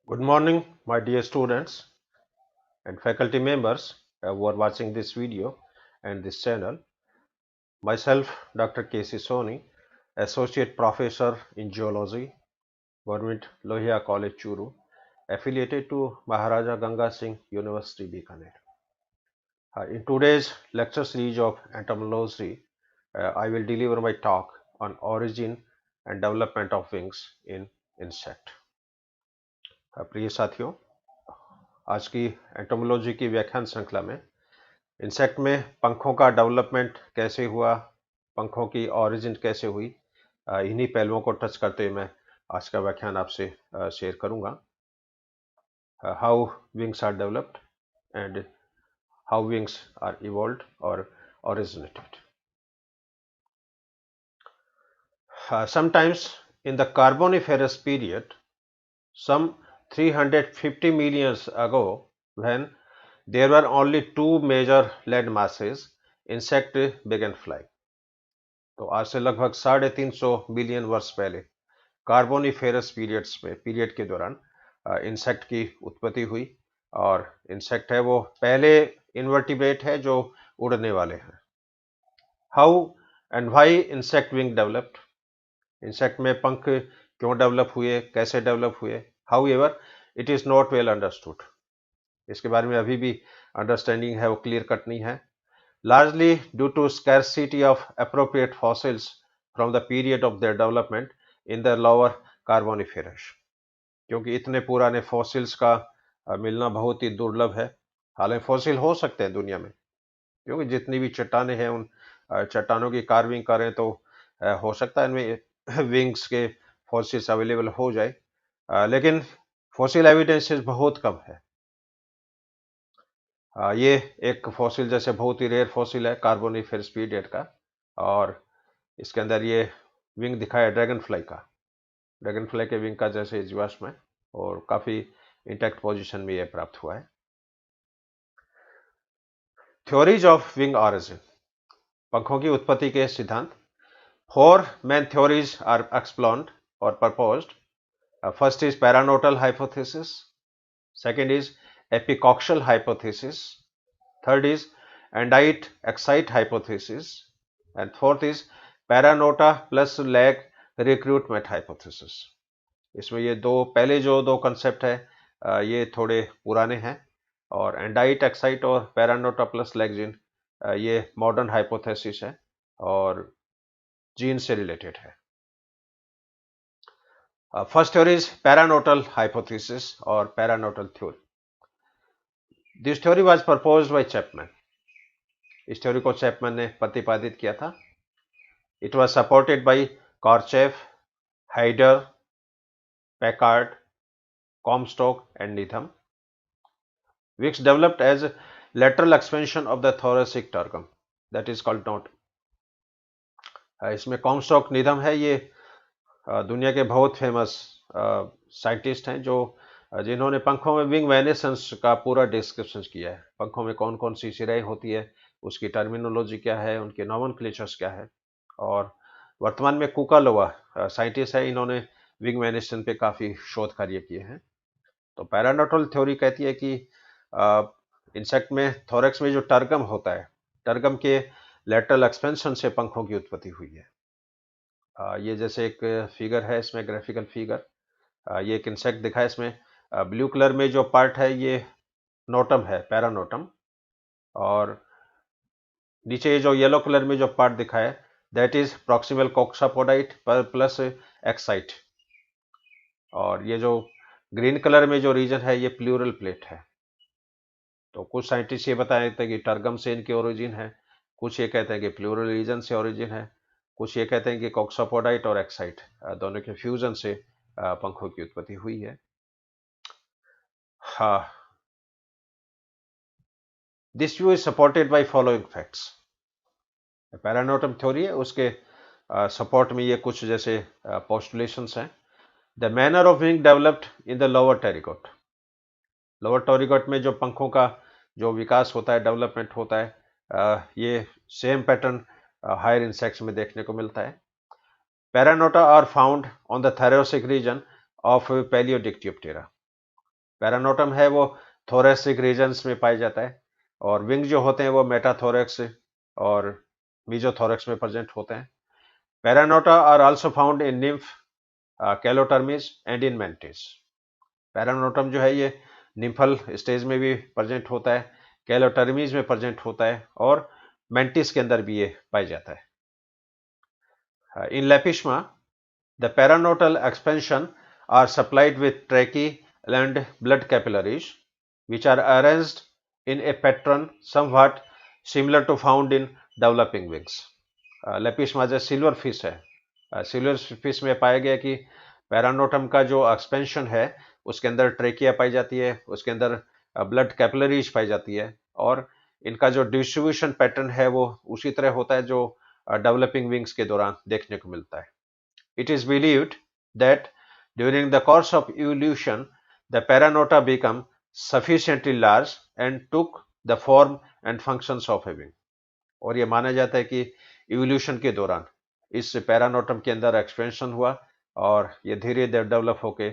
Good morning, my dear students and faculty members who are watching this video and this channel. Myself, Dr. K.C. Soni, Associate Professor in Geology, Government Lohia College, Churu, affiliated to Maharaja Ganga Singh University, Bikaner. In today's lecture series of entomology, I will deliver my talk on origin and development of wings in insect. प्रिय साथियों, आज की entomology की व्याख्यान श्रृंखला में insect में पंखों का डेवलपमेंट कैसे हुआ, पंखों की ऑरिजिन कैसे हुई, इन्हीं पहलुओं को टच करते हुए मैं आज का व्याख्यान आपसे शेयर करूंगा. How wings are developed and how wings are evolved और originated. Sometimes in the Carboniferous period, some 350 million years ago, when there were only two major land masses, insect began flying. तो आज से लगभग 350 billion वर्ष पहले Carboniferous period के दौरान insect की उत्पत्ति हुई. और इंसेक्ट है वो पहले इन्वर्टिब्रेट है जो उड़ने वाले हैं. How and why insect wing developed, insect में पंख क्यों डेवलप हुए, कैसे डेवलप हुए. How ever it is not well understood, इसके बारे में अभी भी अंडरस्टैंडिंग है वो क्लियर कट नहीं है. Largely due to scarcity of appropriate fossils from the period of their development in the lower Carboniferous, क्योंकि इतने पुराने फॉसिल्स का मिलना बहुत ही दुर्लभ है. हालांकि फॉसिल हो सकते हैं दुनिया में, क्योंकि जितनी भी चट्टानें हैं उन चट्टानों की कार्विंग करें तो हो सकता है इनमें विंग्स के फॉसिल्स अवेलेबल हो जाए, लेकिन फॉसिल एविडेंसेस बहुत कम है. ये एक फॉसिल जैसे बहुत ही रेयर फॉसिल है कार्बोनिफेरस पीरियड का, और इसके अंदर ये विंग दिखाया ड्रैगन फ्लाई का. ड्रैगन फ्लाई के विंग का जैसे जीवाश्म है और काफी इंटैक्ट पोजीशन में ये प्राप्त हुआ है. थ्योरीज ऑफ विंग ऑरिजिन, पंखों की उत्पत्ति के सिद्धांत. 4 मेन थ्योरीज आर एक्सप्लोर्ड और proposed. First is paranotal hypothesis, second is epicoxal hypothesis, third is andite excite hypothesis, and fourth is paranota plus lag recruitment hypothesis. इसमें ये पहले जो दो कंसेप्ट है ये थोड़े पुराने हैं, और एंडाइट एक्साइट और पैरानोटा प्लस लैग ये मॉडर्न हाइपोथेसिस है और जीन से रिलेटेड है. First theory is paranotal hypothesis और paranotal theory. This theory was proposed by Chapman. इस थ्योरी को चैपमैन ने प्रतिपादित किया था. It was supported by Korchef, Heider, Packard, Comstock and Needham, which developed as lateral expansion of the thoracic tergum, that is called knot. इसमें कॉम्स्टॉक, नीथम है, ये दुनिया के बहुत फेमस साइंटिस्ट हैं जो जिन्होंने पंखों में विंग वेनेसेंस का पूरा डिस्क्रिप्शन किया है. पंखों में कौन कौन सी सिराई होती है, उसकी टर्मिनोलॉजी क्या है, उनके नॉमेनक्लेचर्स क्या है. और वर्तमान में कुकालोवा साइंटिस्ट है, इन्होंने विंग वेनेसेंस पे काफी शोध कार्य किए हैं. तो पैरानोटल थ्योरी कहती है कि इंसेक्ट में थोरैक्स में जो टर्गम होता है, टर्गम के लेटरल एक्सपेंशन से पंखों की उत्पत्ति हुई है. ये जैसे एक फिगर है, इसमें ग्राफिकल फिगर, ये एक इंसेक्ट दिखा है. इसमें ब्लू कलर में जो पार्ट है ये नोटम है, पैरानोटम, और नीचे जो येलो कलर में जो पार्ट दिखा है that is proximal coxopodite plus exite, और ये जो ग्रीन कलर में जो रीजन है ये प्लूरल प्लेट है. तो कुछ साइंटिस्ट ये बताते हैं कि टर्गम से इनकी ओरिजिन है, कुछ ये कहते हैं कि प्लूरल रीजन से ओरिजिन है, कुछ ये कहते हैं कि कोक्सापोडाइट और एक्साइट दोनों के फ्यूजन से पंखों की उत्पत्ति हुई है. हाँ, this view is supported by following facts. Paranotum theory है, उसके सपोर्ट में ये कुछ जैसे पोस्टुलेशंस हैं. The manner of wing developed in the lower pterygote. Lower pterygote में जो पंखों का जो विकास होता है, डेवलपमेंट होता है, ये सेम पैटर्न हायर इंसेक्ट्स में देखने को मिलता है. Paranota are found on the thoracic region of Palaeodictyoptera. Paranotum है वो थोरेसिक रीजन्स में पाया जाता है, और विंग जो होते हैं वो मेटाथोरेक्स और मीजोथोरेक्स में प्रेजेंट होते हैं। Paranota are also found in nymph, Kalotermes and in mantis. Paranotum जो है ये निम्फल स्टेज में भी प्रेजेंट होता है, कैलोटर्मीज में प्रेजेंट होता है, और मेंटिस के अंदर भी ये पाया जाता है। In Lepisma the paranotal expansion are supplied with tracheae and blood capillaries which are arranged in a pattern somewhat similar to found in developing wings. लेपिश्मा जो सिल्वर फिश है, सिल्वर फिश में पाया गया कि पैरानोटम का जो एक्सपेंशन है उसके अंदर ट्रेकिया पाई जाती है, उसके अंदर ब्लड कैपिलरीज पाई जाती है, और इनका जो डिस्ट्रीब्यूशन पैटर्न है वो उसी तरह होता है जो डेवलपिंग विंग्स के दौरान देखने को मिलता है। It is believed that during the course of evolution, the paranota become sufficiently large and took the form and functions of a wing. और ये माना जाता है कि इवोल्यूशन के दौरान इस पैरानोटम के अंदर एक्सपेंशन हुआ और ये धीरे धीरे डेवलप होके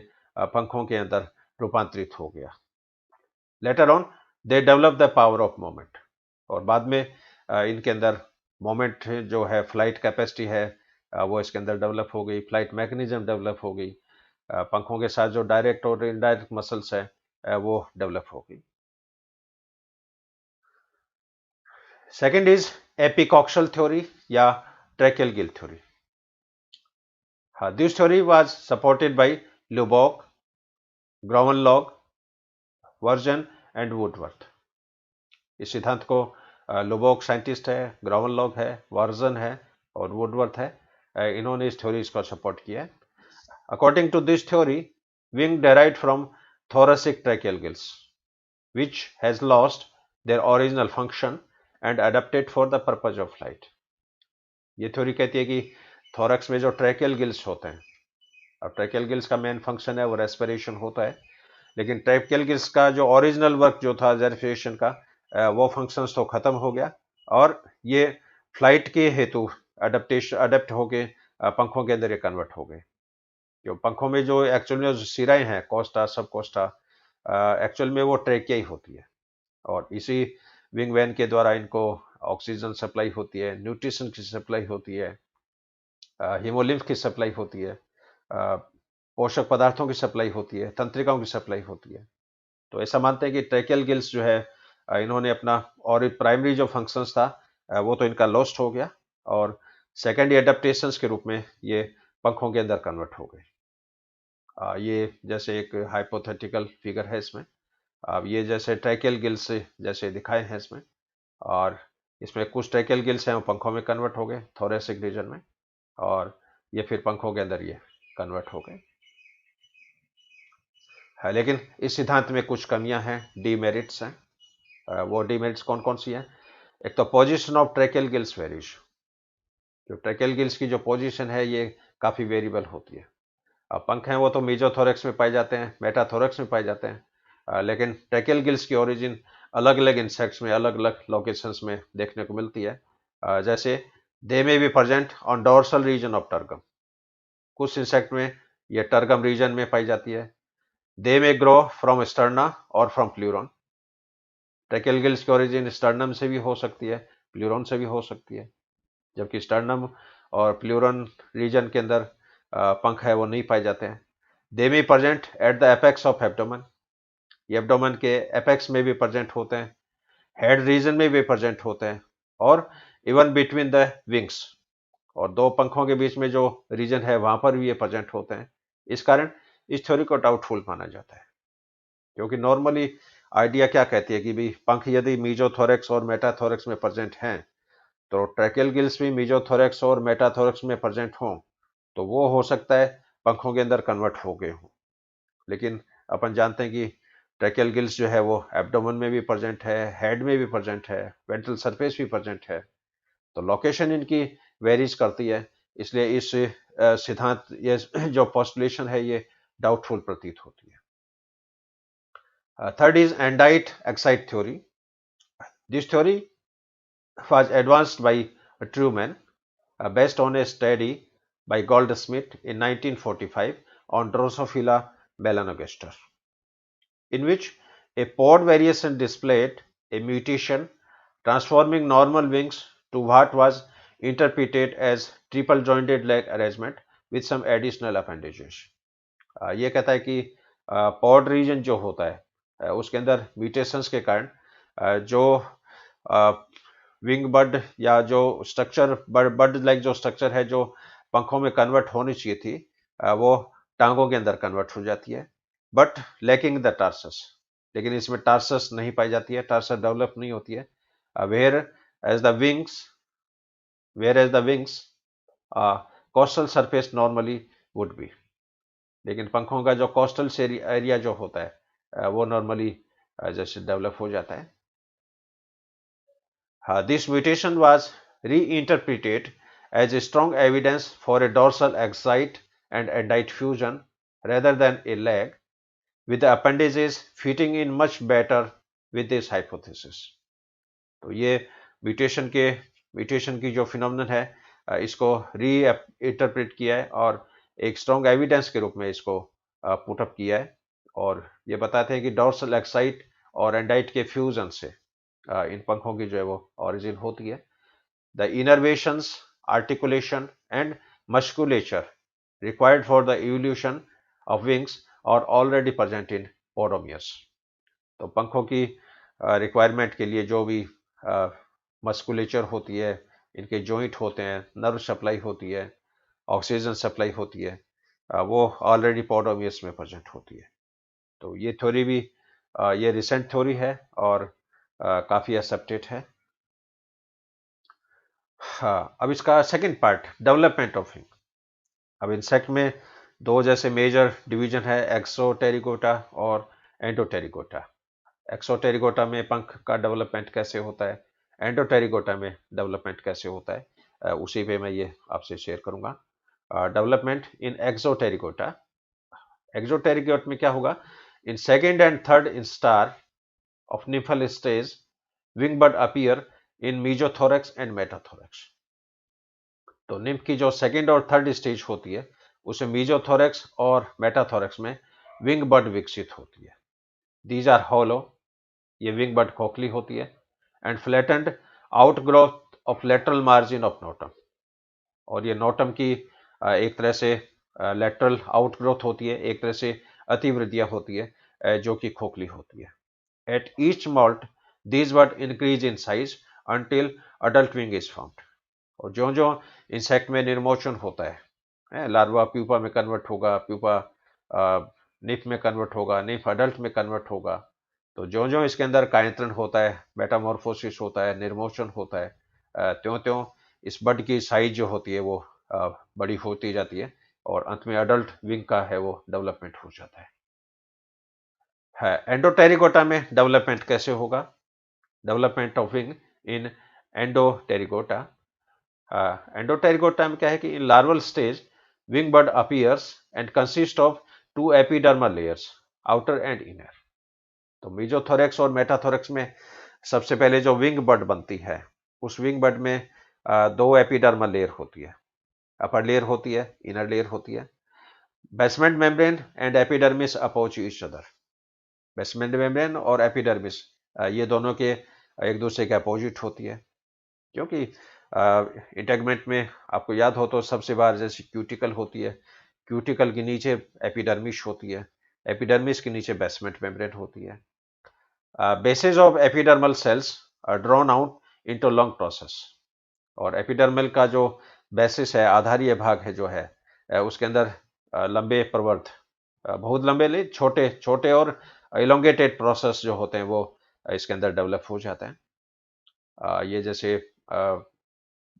पंखों के अंदर रूपांतरित हो गया। Later on they develop the power of moment, और बाद में इनके अंदर मोमेंट जो है, फ्लाइट कैपेसिटी है, वो इसके अंदर डेवलप हो गई, फ्लाइट मैकेनिज्म डेवलप हो गई, पंखों के साथ जो डायरेक्ट और इनडायरेक्ट मसल्स है वो डेवलप हो गई। सेकेंड इज एपिकॉक्सल थ्योरी या tracheal gill theory. This theory was supported by Lubbock, Grovenlog, Verson and Woodworth. इस सिद्धांत को लुबॉक साइंटिस्ट है, ग्रोवनलॉग है, वर्जन है और वुडवर्थ है, इन्होंने इस थ्योरी को सपोर्ट किया है। According to this theory, wing derived from thoracic tracheal gills, which has lost their original function and adapted for the purpose of flight. ये थ्योरी कहती है कि थोरक्स में जो ट्रैकियल गिल्स होते हैं, अब ट्रैकियल गिल्स का मेन फंक्शन है वो रेस्पिरेशन होता है, लेकिन ट्रैकियल गिल्स का जो ओरिजिनल वर्क जो था रेस्पिरेशन का, वो फंक्शंस तो खत्म हो गया, और ये फ्लाइट के हेतु अडेप्ट होके पंखों के अंदर ये कन्वर्ट हो गए। जो पंखों में जो एक्चुअल में जो सिराएं हैं, कोस्टा सब कोस्टा, एक्चुअल में वो ट्रेकिया ही होती है, और इसी विंग वैन के द्वारा इनको ऑक्सीजन सप्लाई होती है, न्यूट्रिशन की सप्लाई होती है, हीमोलिम्फ की सप्लाई होती है, पोषक पदार्थों की सप्लाई होती है, तंत्रिकाओं की सप्लाई होती है। तो ऐसा मानते हैं कि ट्रैकियल गिल्स जो है, इन्होंने अपना और प्राइमरी जो फंक्शंस था वो तो इनका लॉस्ट हो गया, और सेकेंडरी एडेप्टेशंस के रूप में ये पंखों के अंदर कन्वर्ट हो गए। ये जैसे एक हाइपोथेटिकल फिगर है इसमें, अब ये जैसे ट्रैकियल गिल्स जैसे दिखाए हैं इसमें, और इसमें कुछ ट्रैकियल गिल्स हैं वो पंखों में कन्वर्ट हो गए थोरेसिक रीजन में, और ये फिर पंखों के अंदर ये कन्वर्ट हो गए है। लेकिन इस सिद्धांत में कुछ कमियां हैं, डीमेरिट्स हैं। वो डीमेरिट्स कौन कौन सी हैं? एक तो position of tracheal gills varies. जो ट्रैकियल गिल्स की जो पोजिशन है ये काफ़ी वेरिएबल होती है। अब पंख हैं वो तो मीजोथोरेक्स में पाए जाते हैं, मेटाथोरेक्स में पाए जाते हैं, लेकिन ट्रैकियल गिल्स की ओरिजिन अलग अलग इंसेक्ट्स में अलग अलग लोकेशंस में देखने को मिलती है। जैसे दे में भी present on dorsal region of tergum, कुछ इंसेक्ट में ये टर्गम रीजन में पाई जाती है। दे में ग्रो फ्रॉम स्टर्ना और फ्रॉम प्लूरॉन। ट्रैकियल गिल्स की ओरिजिन स्टर्नम से भी हो सकती है, प्लूरॉन से भी हो सकती है, जबकि स्टर्नम और प्लूरॉन रीजन के अंदर पंख है वो नहीं पाए जाते हैं। दे में present at the apex of abdomen, ये एब्डोमेन के एपेक्स में भी प्रेजेंट होते हैं, हेड रीजन में भी प्रेजेंट होते हैं, और इवन बिटवीन द विंग्स, और दो पंखों के बीच में जो रीजन है वहां पर भी ये प्रेजेंट होते हैं। इस कारण इस थ्योरी को डाउटफुल माना जाता है, क्योंकि नॉर्मली आइडिया क्या कहती है कि भी पंख यदि मीजोथोरेक्स और मेटाथोरेक्स में प्रेजेंट हैं, तो ट्रैकियल गिल्स भी मीजोथोरेक्स और मेटाथोरेक्स में प्रेजेंट हों तो वो हो सकता है पंखों के अंदर कन्वर्ट हो गए हों। लेकिन अपन जानते हैं कि ट्रैकियल गिल्स जो है वो एब्डोमेन में भी प्रेजेंट है, हेड में भी प्रेजेंट है, वेंट्रल सरफेस भी प्रेजेंट है, तो लोकेशन इनकी वेरीज करती है। इसलिए इस सिद्धांत, ये जो पोस्टुलेशन है ये डाउटफुल प्रतीत होती है। Third is endite exite theory. This theory was advanced by Truman, based on a study by Goldsmith in 1945 on Drosophila melanogaster. in which a pod variation displayed a mutation transforming normal wings to what was interpreted as triple jointed leg arrangement with some additional appendages. ये कहता है कि pod reason जो होता है उसके अंदर mutations के कारण जो विंग बड या जो स्ट्रक्चर बड लाइक जो स्ट्रक्चर है जो पंखों में कन्वर्ट होनी चाहिए थी वो टांगों के अंदर कन्वर्ट हो जाती है बट लैकिंग द टार्सस, लेकिन इसमें टार्सस नहीं पाई जाती है, टार्सस डेवलप नहीं होती है। Whereas the wings whereas the wings costal surface normally would be, लेकिन पंखों का जो कोस्टल एरिया जो होता है वो नॉर्मली जैसे डेवलप हो जाता है। This mutation was reinterpreted as a strong evidence for a dorsal excite and endite fusion rather than a lag, with the appendages fitting in much better with this hypothesis. तो ये mutation की जो phenomenon है इसको reinterpret किया है और एक स्ट्रॉन्ग एविडेंस के रूप में इसको पुटअप किया है और ये बताते हैं कि डॉर्सल एक्साइट और एंडाइट के फ्यूजन से इन पंखों की जो है वो ऑरिजिन होती है। The innervations, articulation and musculature required for the evolution of wings are already present in podomius. तो पंखों की रिक्वायरमेंट के लिए जो भी मस्कुलेचर होती है, इनके जॉइंट होते हैं, नर्व सप्लाई होती है, ऑक्सीजन सप्लाई होती है, वो ऑलरेडी पोडोमियस में प्रेजेंट होती है। तो ये थ्योरी भी ये रिसेंट थ्योरी है और काफ़ी एक्सेप्टेड है। हाँ, अब इसका second part development of wing. अब इंसेक्ट में दो जैसे मेजर डिवीजन है, एक्सोटेरिगोटा और एंडोटेरिगोटा। एक्सोटेरिगोटा में पंख का डेवलपमेंट कैसे होता है, एंडोटेरिगोटा में डेवलपमेंट कैसे होता है, उसी पे मैं ये आपसे शेयर करूंगा। Development in Exopterygota. एक्सोटेरिगोट में क्या होगा, in second and third instar of nymphal stage wing bud appear in mesothorax and metathorax. तो निम्फ की जो सेकेंड और थर्ड स्टेज होती है उसे मीजोथोरेक्स और मेटाथोरेक्स में विंग बड विकसित होती है। दीज आर हॉलो, ये विंग बड खोखली होती है, and flattened outgrowth of lateral margin of notum, और ये नोटम की एक तरह से लेटरल आउटग्रोथ होती है, एक तरह से अतिवृद्धियां होती है जो कि खोखली होती है। At each moult these bud increase in size until adult wing is formed. और जो जो इंसेक्ट में निर्मोचन होता है, लार्वा प्यूपा में कन्वर्ट होगा, प्यूपा निफ में कन्वर्ट होगा, निफ अडल्ट में कन्वर्ट होगा, तो जो जो इसके अंदर कायंत्रण होता है, मेटामॉर्फोसिस होता है, निर्मोचन होता है, त्यों त्यों इस बड की साइज जो होती है वो बड़ी होती जाती है और अंत में अडल्ट विंग का है वो डेवलपमेंट हो जाता है। एंडोटेरिगोटा में डेवलपमेंट कैसे होगा, development of wing in endopterygota. Endopterygota में क्या है कि in larval stage wing bud appears and consist of two epidermal layers, outer and inner. तो मीजोथोरेक्स और मेटाथोरेक्स में सबसे पहले जो विंग बड बनती है उस विंग बड में दो एपिडर्मल लेयर होती है, अपर लेयर होती है, इनर लेयर होती है। Basement membrane and epidermis appose each other. Basement membrane और एपिडर्मिस ये दोनों के एक दूसरे के अपोजिट होती है, क्योंकि इंटेगमेंट में आपको याद हो तो सबसे बाहर जैसे क्यूटिकल होती है, क्यूटिकल के नीचे एपिडर्मिस होती है, एपिडर्मिस के नीचे बेसमेंट मेम्ब्रेन होती है। Basis of epidermal cells are drawn out into long process. और एपिडर्मल का जो बेसिस है, आधारीय भाग है जो है उसके अंदर लंबे प्रवर्त, बहुत लंबे नहीं, छोटे छोटे और इलोंगेटेड प्रोसेस जो होते हैं वो इसके अंदर डेवलप हो जाते हैं। ये जैसे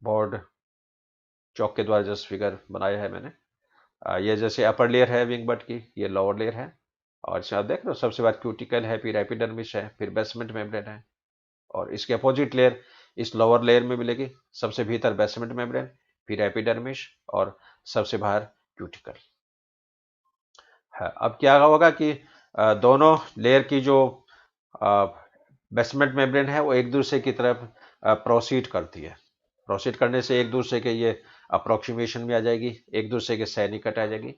बोर्ड चौक के द्वारा जस्ट फिगर बनाया है मैंने। ये जैसे अपर लेयर है विंग बट की, ये लोअर लेयर है, और आप देख रहे हो सबसे बाद क्यूटिकल है, फिर एपिडर्मिस है, फिर बेसमेंट मेम्ब्रेन है, और इसके अपोजिट लेयर इस लोअर लेयर में मिलेगी, सबसे भीतर बेसमेंट मेम्ब्रेन, फिर एपिडर्मिस और सबसे बाहर क्यूटिकल है। अब क्या होगा कि दोनों लेयर की जो बेसमेंट मेम्ब्रेन है वो एक दूसरे की तरफ प्रोसीड करती है। प्रोसीड करने से एक दूसरे के ये अप्रोक्सीमेशन में आ जाएगी, एक दूसरे के सैनिकट आ जाएगी।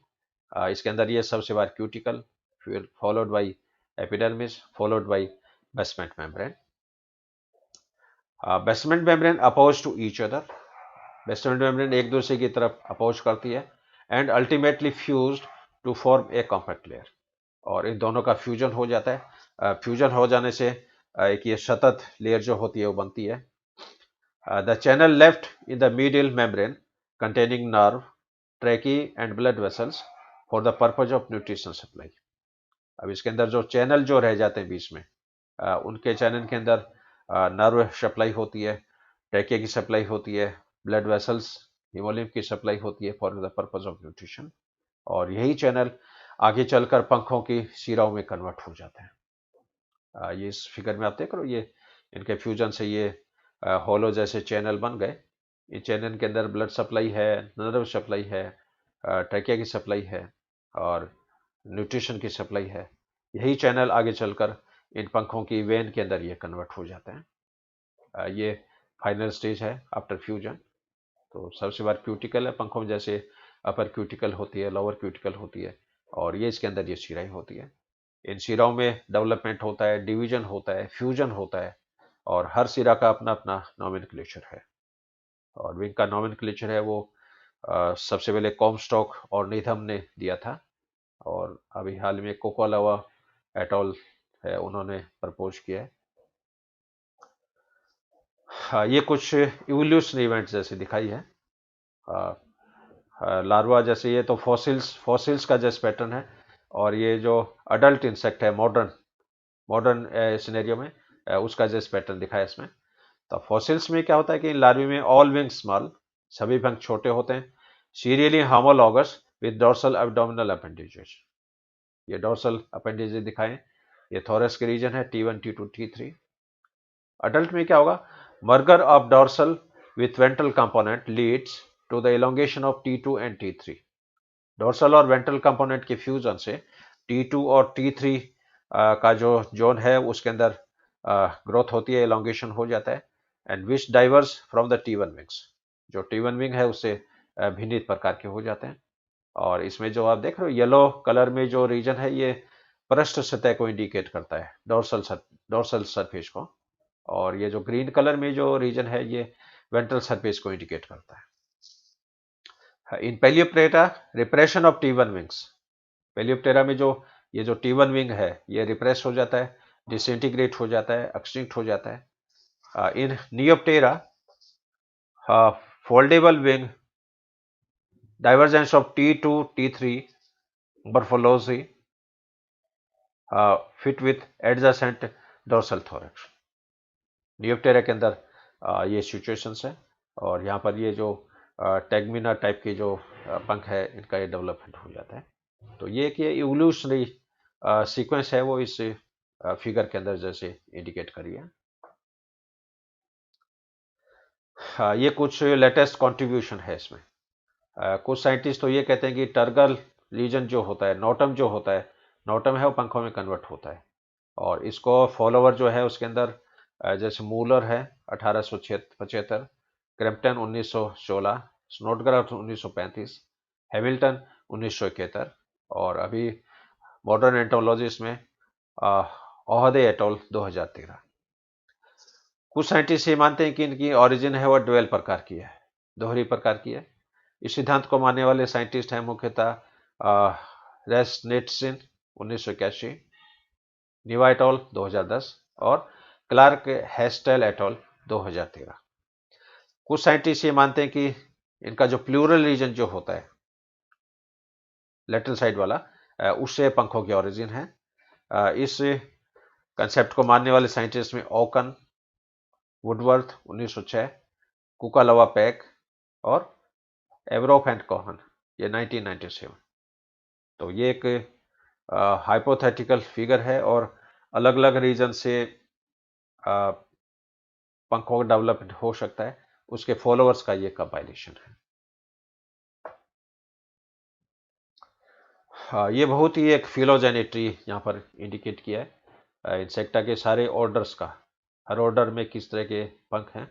इसके अंदर ये सबसे बार क्यूटिकल, फिर followed by epidermis, followed by basement membrane. Basement membrane opposed to each other. Basement membrane एक दूसरे की तरफ अपोज करती है and ultimately fused to form a compact layer, और इन दोनों का फ्यूजन हो जाता है। फ्यूजन हो जाने से एक ये सतत लेयर जो होती है वो बनती है। The channel left in the medial membrane containing nerve, ट्रैकी and blood vessels for the purpose of nutrition supply. अब इसके अंदर जो चैनल जो रह जाते हैं बीच में, उनके चैनल के अंदर नर्व सप्लाई होती है, ट्रैकिया की सप्लाई होती है, ब्लड वेसल्स हीमोलिम्फ की सप्लाई होती है for the purpose of nutrition, और यही चैनल आगे चलकर पंखों की शिराओं में कन्वर्ट हो जाते हैं। ये इस फिगर में आप देख रहे हो, ये इनके फ्यूजन से ये होलो जैसे चैनल बन गए। इस चैनल के अंदर ब्लड सप्लाई है, नर्व सप्लाई है, ट्रैकिया की सप्लाई है और न्यूट्रिशन की सप्लाई है। यही चैनल आगे चलकर इन पंखों की वेन के अंदर ये कन्वर्ट हो जाते हैं। ये फाइनल स्टेज है आफ्टर फ्यूजन। तो सबसे बार क्यूटिकल है पंखों में, जैसे अपर क्यूटिकल होती है, लोअर क्यूटिकल होती है, और ये इसके अंदर ये शिराएं होती है। इन शिराओं में डेवलपमेंट होता है, डिवीजन होता है, फ्यूजन होता है, और हर शिरा का अपना अपना नॉमेनक्लेचर है। और विंग का नॉमेनक्लेचर है वो सबसे पहले कॉमस्टॉक और नीथम ने दिया था, और अभी हाल में कोकोलावा एटॉल है, उन्होंने प्रपोज किया है। हाँ, ये कुछ इवोल्यूशन इवेंट जैसे दिखाई है। लार्वा जैसे, ये तो फॉसिल्स का जैसे पैटर्न है, और ये जो अडल्ट इंसेक्ट है मॉडर्न मॉडर्न सिनेरियो में उसका जैसे पैटर्न दिखाया इसमें। तो फॉसिल्स में क्या होता है कि लार्वी में ऑल विंग स्मॉल, सभी पंख छोटे होते हैं, serially homologous with dorsal abdominal appendages. ये डोर्सल अपेंडेजेस दिखाएं, ये थोरस के रीजन है T1, T2, T3। अडल्ट में क्या होगा, merger of dorsal with ventral component leads to the elongation of T2 and T3। Dorsal और वेंट्रल कंपोनेंट के फ्यूजन से T2 और T3 का जो जोन है उसके अंदर ग्रोथ होती है, इलोंगेशन हो जाता है, and which diverse from the T1 wings. जो T1 विंग है उससे भिन्नित प्रकार के हो जाते हैं। और इसमें जो आप देख रहे हो येलो कलर में जो रीजन है, ये पृष्ठ सतह को इंडिकेट करता है, डोर्सल सरफेस को, और ये जो ग्रीन कलर में जो रीजन है ये वेंट्रल सरफेस को इंडिकेट करता है। इन पेलियोप्टेरा रिप्रेशन ऑफ T1 विंग्स, पेलियोप्टेरा में जो ये जो T1 विंग है ये रिप्रेस हो जाता है, डिसइंटीग्रेट हो जाता है, एक्सटिंक्ट हो जाता है। In Neoptera foldable wing divergence of T2, T3 morphology fit with adjacent dorsal thorax। नियोप्टेरा के अंदर ये सिचुएशंस है, और यहाँ पर ये जो टैगमिना टाइप के जो पंख है इनका ये डेवलपमेंट हो जाता है। तो ये कि इवोल्यूशनरी सीक्वेंस है वो इस फिगर के अंदर जैसे इंडिकेट करी है। ये कुछ लेटेस्ट कंट्रीब्यूशन है इसमें। कुछ साइंटिस्ट तो ये कहते हैं कि टर्गल रीजन जो होता है, नोटम जो होता है, नोटम है वो पंखों में कन्वर्ट होता है, और इसको फॉलोवर जो है उसके अंदर जैसे मूलर है 1875, क्रैम्पटन 1916, स्नोडग्राफ 1935, हैमिल्टन 1971, और अभी मॉडर्न एंटोलॉजिस्ट में ओहदे एटोल 2013। कुछ साइंटिस्ट ये मानते हैं कि इनकी ओरिजिन है वो ड्वेल प्रकार की है, दोहरी प्रकार की है। इस सिद्धांत को मानने वाले साइंटिस्ट हैं मुख्यतः रेस्नेटसिन 1981, निवा एटोल 2010 और क्लार्क हेस्टेल एटोल 2013। कुछ साइंटिस्ट ये मानते हैं कि इनका जो प्लूरल रीजन जो होता है लेटरल साइड वाला, उससे पंखों की ओरिजिन है। इस कंसेप्ट को मानने वाले साइंटिस्ट में ओकन, वुडवर्थ 1906, कुकालवा पैक और एवरोफ एंड कोहन, ये 1997। तो ये एक हाइपोथेटिकल फिगर है, और अलग अलग रीजन से पंखों का डेवलपमेंट हो सकता है, उसके फॉलोअर्स का ये कंपाइलेशन है। हाँ, ये बहुत ही एक फिलोजेनेट्री यहाँ पर इंडिकेट किया है इंसेक्टा के सारे ऑर्डर्स का, हर ऑर्डर में किस तरह के पंख हैं,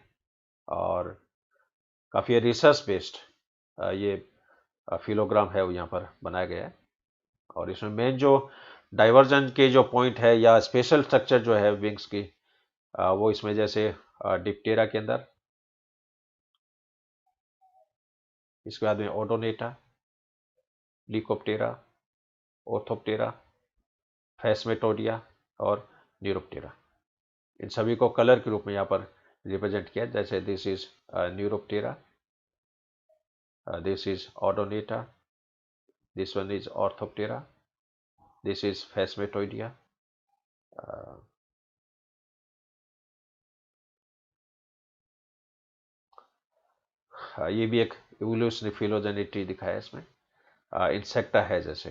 और काफ़ी रिसर्च बेस्ड ये फिलोग्राम है वो यहाँ पर बनाया गया है। और इसमें मेन जो डाइवर्जन के जो पॉइंट है या स्पेशल स्ट्रक्चर जो है विंग्स की, वो इसमें जैसे डिप्टेरा के अंदर, इसके बाद में ओडोनेटा, लीकोप्टेरा, ऑर्थोप्टेरा, फैस्मेटोडिया और न्यूरोप्टेरा। इन सभी को कलर के रूप में यहाँ पर रिप्रेजेंट किया, जैसे this is Neuroptera, this is Odonata, this one is Orthoptera, this is Phasmatodea. ये भी एक इवोल्यूशनरी फिलोजेनेटिक ट्री दिखाया है इसमें। इंसेक्टा है जैसे,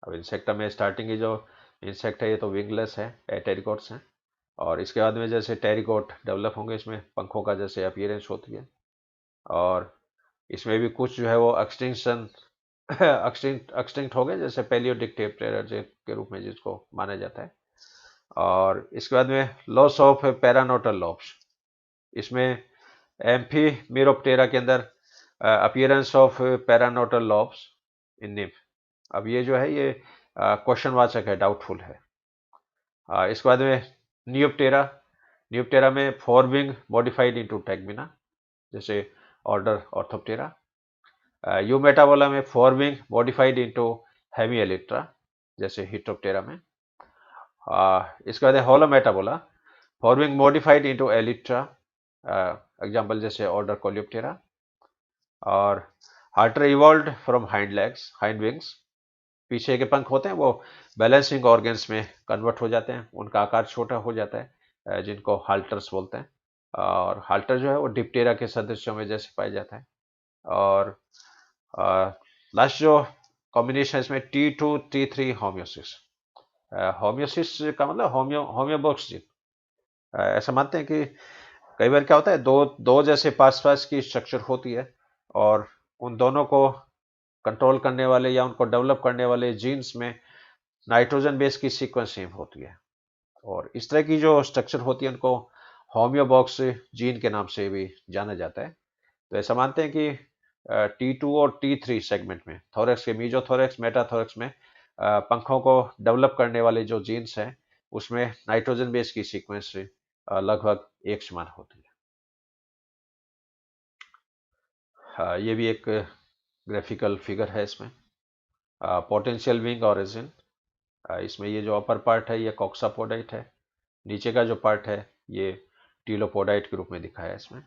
अब इंसेक्टा में स्टार्टिंग की जो इंसेक्ट है ये तो विंगलेस है, टेरिकोट्स हैं, और इसके बाद में जैसे टेरिकोट डेवलप होंगे, इसमें पंखों का जैसे अपीयरेंस होती है, और इसमें भी कुछ जो है वो एक्सटिंक्शन एक्सटिंक्ट हो गए, जैसे पेलियोटिक टेप्टेरा के रूप में जिसको माना जाता है। और इसके बाद में लॉस ऑफ पैरानोटल लॉब्स, इसमें एम्फी मीरोप्टेरा के अंदर appearance of paranotal lobes in nymph. अब ये जो है ये क्वेश्चन वाचक है, डाउटफुल है। इसके बाद में न्यूप्टेरा, न्यूप्टेरा में fore wing modified into tegmina, जैसे ऑर्डर ऑर्थोप्टेरा। यूमेटाबोला में fore wing modified into hemelytra, जैसे हिट्रोप्टेरा में। इसके बाद Holometabola, fore wing modified into elytra, example जैसे ऑर्डर कोलियोप्टेरा। और halter evolved from hind legs, hind wings, पीछे के पंख होते हैं वो बैलेंसिंग ऑर्गन्स में कन्वर्ट हो जाते हैं, उनका आकार छोटा हो जाता है, जिनको हाल्टर्स बोलते हैं। और हाल्टर जो है वो डिप्टेरा के सदस्यों में जैसे पाया जाता है। और लास्ट जो कॉम्बिनेशन है इसमें T2T3 होम्योसिस। होम्योसिस का मतलब होम्योबॉक्स जीन। ऐसा मानते हैं कि कई बार क्या होता है, दो दो जैसे पास पास की स्ट्रक्चर होती है, और उन दोनों को कंट्रोल करने वाले या उनको डेवलप करने वाले जीन्स में नाइट्रोजन बेस की सीक्वेंस सेम होती है, और इस तरह की जो स्ट्रक्चर होती है उनको होम्योबॉक्स जीन के नाम से भी जाना जाता है। तो ऐसा मानते हैं कि T2 और T3 सेगमेंट में, थोरेक्स के मीजोथोरेक्स मेटाथोरेक्स में पंखों को डेवलप करने वाले जो जीन्स हैं उसमें नाइट्रोजन बेस की सीक्वेंस लगभग एक समान होती है। ये भी एक ग्राफिकल फिगर है इसमें। पोटेंशियल विंग ओरिजिन, इसमें ये जो अपर पार्ट है ये कॉक्सापोडाइट है, नीचे का जो पार्ट है ये टीलोपोडाइट के रूप में दिखाया है इसमें।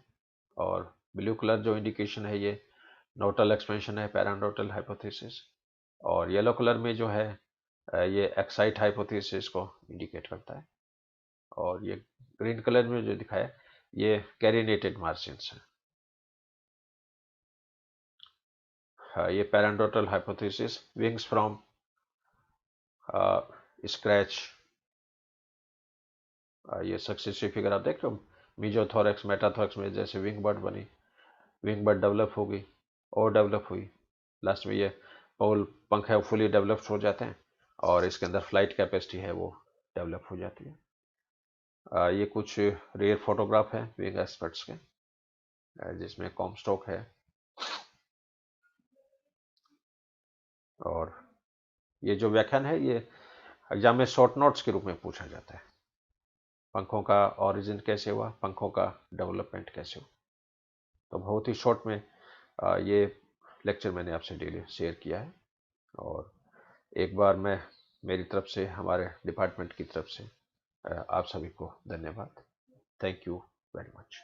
और ब्लू कलर जो इंडिकेशन है ये नोटल एक्सपेंशन है, पैरानोटल हाइपोथेसिस। और येलो कलर में जो है ये एक्साइट हाइपोथेसिस को इंडिकेट करता है। और ये ग्रीन कलर में जो दिखाया है ये कैरिनेटेड मार्जिन्स है। ये पैरानोटल हाइपोथेसिस, विंग्स फ्रॉम स्क्रैच। ये सक्सेसिव फिगर आप देख रहे हो, मीजोथोरेक्स मेटाथोरेक्स में जैसे विंग बर्ड बनी, विंग बर्ड डेवलप हो गई और डेवलप हुई, लास्ट में ये पोल पंख है वो फुली डेवलप्ड हो जाते हैं, और इसके अंदर फ्लाइट कैपेसिटी है वो डेवलप हो जाती है। ये कुछ रेयर फोटोग्राफ है विंग एक्सपर्ट्स के, जिसमें कॉम्स्टॉक है, और ये जो व्याख्यान है ये एग्जाम में शॉर्ट नोट्स के रूप में पूछा जाता है। पंखों का ओरिजिन कैसे हुआ, पंखों का डेवलपमेंट कैसे हुआ। तो बहुत ही शॉर्ट में ये लेक्चर मैंने आपसे डेली शेयर किया है। और एक बार मैं मेरी तरफ से, हमारे डिपार्टमेंट की तरफ से आप सभी को धन्यवाद। Thank you very much.